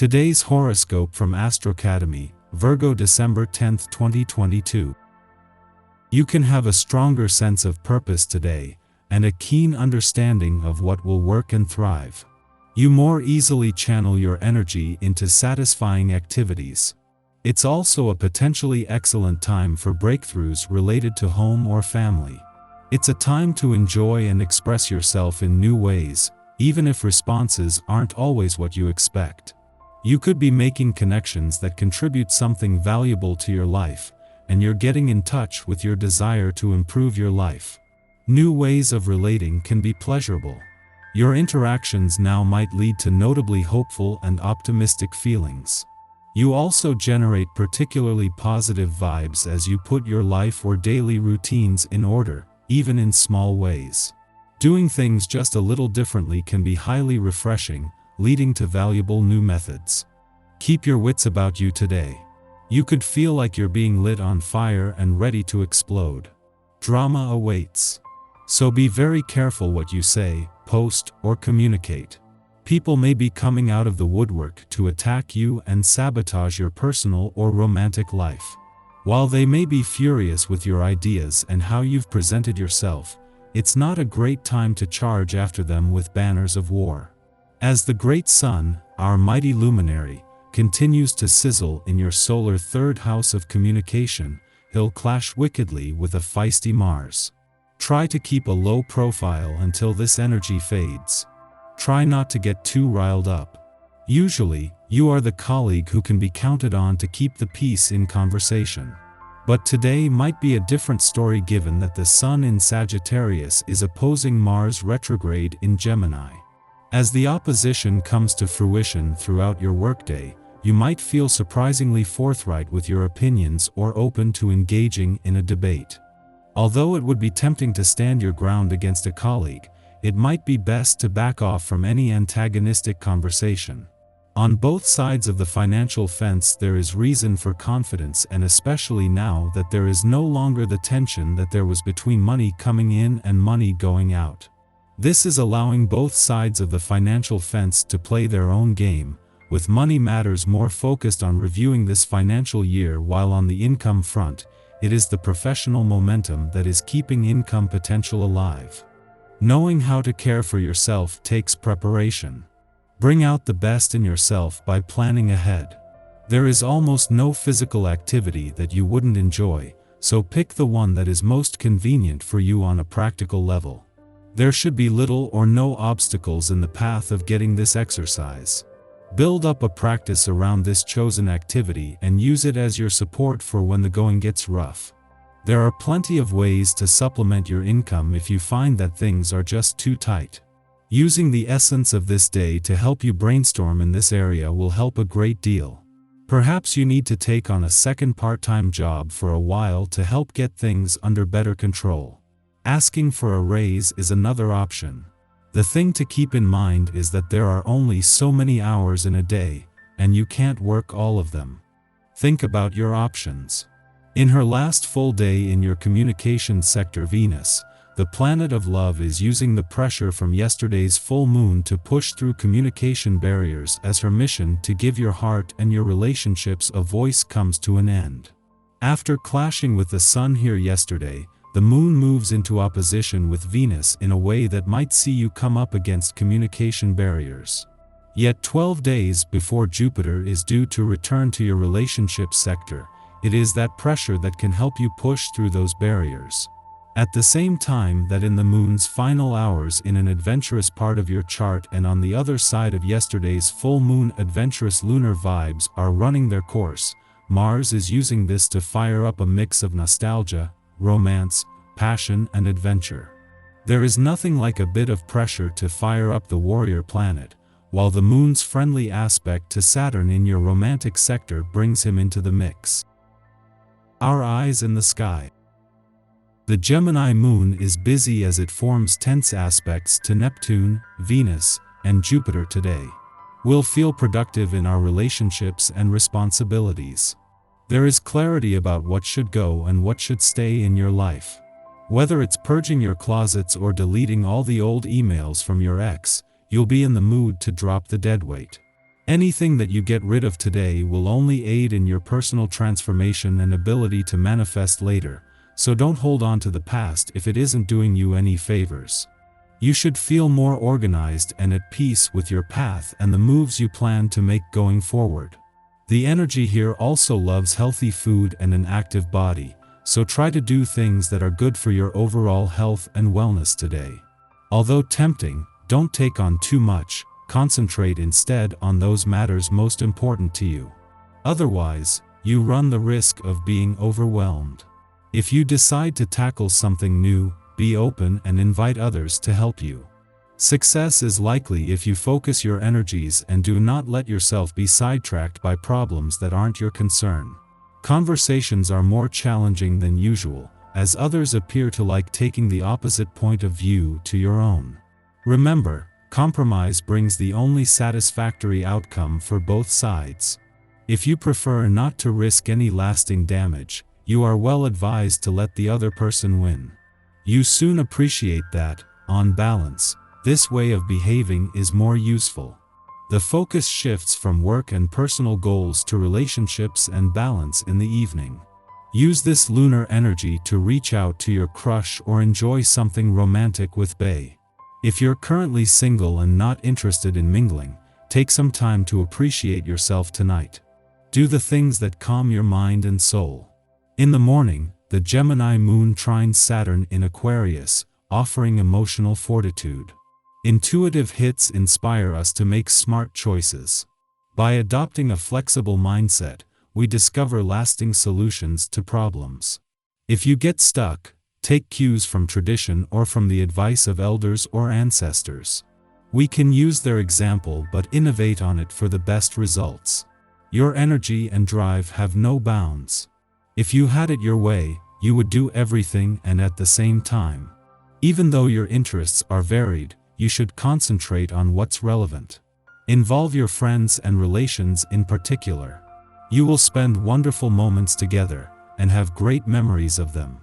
Today's horoscope from Astrocademy, Virgo December 10, 2022. You can have a stronger sense of purpose today, and a keen understanding of what will work and thrive. You more easily channel your energy into satisfying activities. It's also a potentially excellent time for breakthroughs related to home or family. It's a time to enjoy and express yourself in new ways, even if responses aren't always what you expect. You could be making connections that contribute something valuable to your life, and you're getting in touch with your desire to improve your life. New ways of relating can be pleasurable. Your interactions now might lead to notably hopeful and optimistic feelings. You also generate particularly positive vibes as you put your life or daily routines in order, even in small ways. Doing things just a little differently can be highly refreshing, leading to valuable new methods. Keep your wits about you today. You could feel like you're being lit on fire and ready to explode. Drama awaits. So be very careful what you say, post, or communicate. People may be coming out of the woodwork to attack you and sabotage your personal or romantic life. While they may be furious with your ideas and how you've presented yourself, it's not a great time to charge after them with banners of war. As the great sun, our mighty luminary, continues to sizzle in your solar third house of communication, he'll clash wickedly with a feisty Mars. Try to keep a low profile until this energy fades. Try not to get too riled up. Usually, you are the colleague who can be counted on to keep the peace in conversation. But today might be a different story given that the Sun in Sagittarius is opposing Mars retrograde in Gemini. As the opposition comes to fruition throughout your workday, you might feel surprisingly forthright with your opinions or open to engaging in a debate. Although it would be tempting to stand your ground against a colleague, it might be best to back off from any antagonistic conversation. On both sides of the financial fence there is reason for confidence, and especially now that there is no longer the tension that there was between money coming in and money going out. This is allowing both sides of the financial fence to play their own game, with money matters more focused on reviewing this financial year, while on the income front, it is the professional momentum that is keeping income potential alive. Knowing how to care for yourself takes preparation. Bring out the best in yourself by planning ahead. There is almost no physical activity that you wouldn't enjoy, so pick the one that is most convenient for you on a practical level. There should be little or no obstacles in the path of getting this exercise. Build up a practice around this chosen activity and use it as your support for when the going gets rough. There are plenty of ways to supplement your income if you find that things are just too tight. Using the essence of this day to help you brainstorm in this area will help a great deal. Perhaps you need to take on a second part-time job for a while to help get things under better control. Asking for a raise is another option. The thing to keep in mind is that there are only so many hours in a day, and you can't work all of them. Think about your options. In her last full day in your communications sector, Venus, the planet of love, is using the pressure from yesterday's full moon to push through communication barriers as her mission to give your heart and your relationships a voice comes to an end. After clashing with the Sun here yesterday, the moon moves into opposition with Venus in a way that might see you come up against communication barriers. Yet 12 days before Jupiter is due to return to your relationship sector, it is that pressure that can help you push through those barriers. At the same time that in the moon's final hours in an adventurous part of your chart and on the other side of yesterday's full moon, adventurous lunar vibes are running their course, Mars is using this to fire up a mix of nostalgia, romance, passion, and adventure. There is nothing like a bit of pressure to fire up the warrior planet, while the moon's friendly aspect to Saturn in your romantic sector brings him into the mix. Our eyes in the sky. The Gemini moon is busy as it forms tense aspects to Neptune, Venus, and Jupiter today. We'll feel productive in our relationships and responsibilities. There is clarity about what should go and what should stay in your life. Whether it's purging your closets or deleting all the old emails from your ex, you'll be in the mood to drop the deadweight. Anything that you get rid of today will only aid in your personal transformation and ability to manifest later, so don't hold on to the past if it isn't doing you any favors. You should feel more organized and at peace with your path and the moves you plan to make going forward. The energy here also loves healthy food and an active body, so try to do things that are good for your overall health and wellness today. Although tempting, don't take on too much, concentrate instead on those matters most important to you. Otherwise, you run the risk of being overwhelmed. If you decide to tackle something new, be open and invite others to help you. Success is likely if you focus your energies and do not let yourself be sidetracked by problems that aren't your concern. Conversations are more challenging than usual, as others appear to like taking the opposite point of view to your own. Remember, compromise brings the only satisfactory outcome for both sides. If you prefer not to risk any lasting damage, you are well advised to let the other person win. You soon appreciate that, on balance, this way of behaving is more useful. The focus shifts from work and personal goals to relationships and balance in the evening. Use this lunar energy to reach out to your crush or enjoy something romantic with bae. If you're currently single and not interested in mingling, take some time to appreciate yourself tonight. Do the things that calm your mind and soul. In the morning, the Gemini moon trines Saturn in Aquarius, offering emotional fortitude. Intuitive hits inspire us to make smart choices. By adopting a flexible mindset, we discover lasting solutions to problems. If you get stuck, take cues from tradition or from the advice of elders or ancestors. We can use their example but innovate on it for the best results. Your energy and drive have no bounds. If you had it your way, you would do everything and at the same time. Even though your interests are varied, you should concentrate on what's relevant. Involve your friends and relations in particular. You will spend wonderful moments together, and have great memories of them.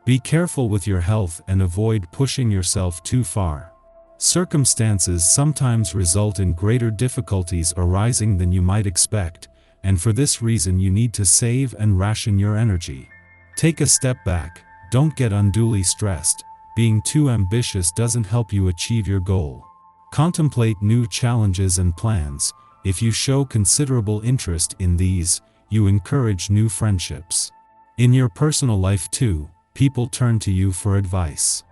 Be careful with your health and avoid pushing yourself too far. Circumstances sometimes result in greater difficulties arising than you might expect, and for this reason you need to save and ration your energy. Take a step back, don't get unduly stressed. Being too ambitious doesn't help you achieve your goal. Contemplate new challenges and plans. If you show considerable interest in these, you encourage new friendships. In your personal life too, people turn to you for advice.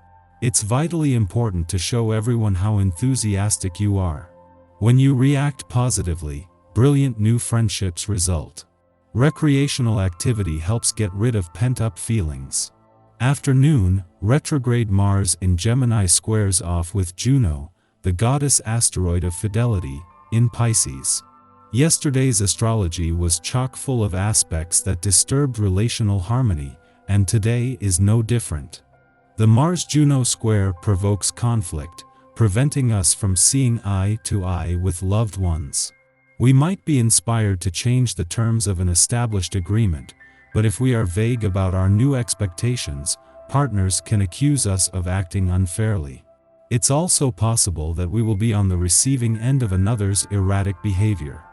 It's vitally important to show everyone how enthusiastic you are. When you react positively, brilliant new friendships result. Recreational activity helps get rid of pent-up feelings. Afternoon, retrograde Mars in Gemini squares off with Juno, the goddess asteroid of fidelity, in Pisces. Yesterday's astrology was chock full of aspects that disturbed relational harmony, and today is no different. The Mars-Juno square provokes conflict, preventing us from seeing eye to eye with loved ones. We might be inspired to change the terms of an established agreement, but if we are vague about our new expectations, partners can accuse us of acting unfairly. It's also possible that we will be on the receiving end of another's erratic behavior.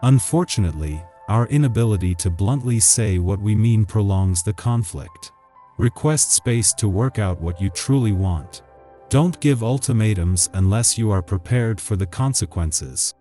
Unfortunately, our inability to bluntly say what we mean prolongs the conflict. Request space to work out what you truly want. Don't give ultimatums unless you are prepared for the consequences.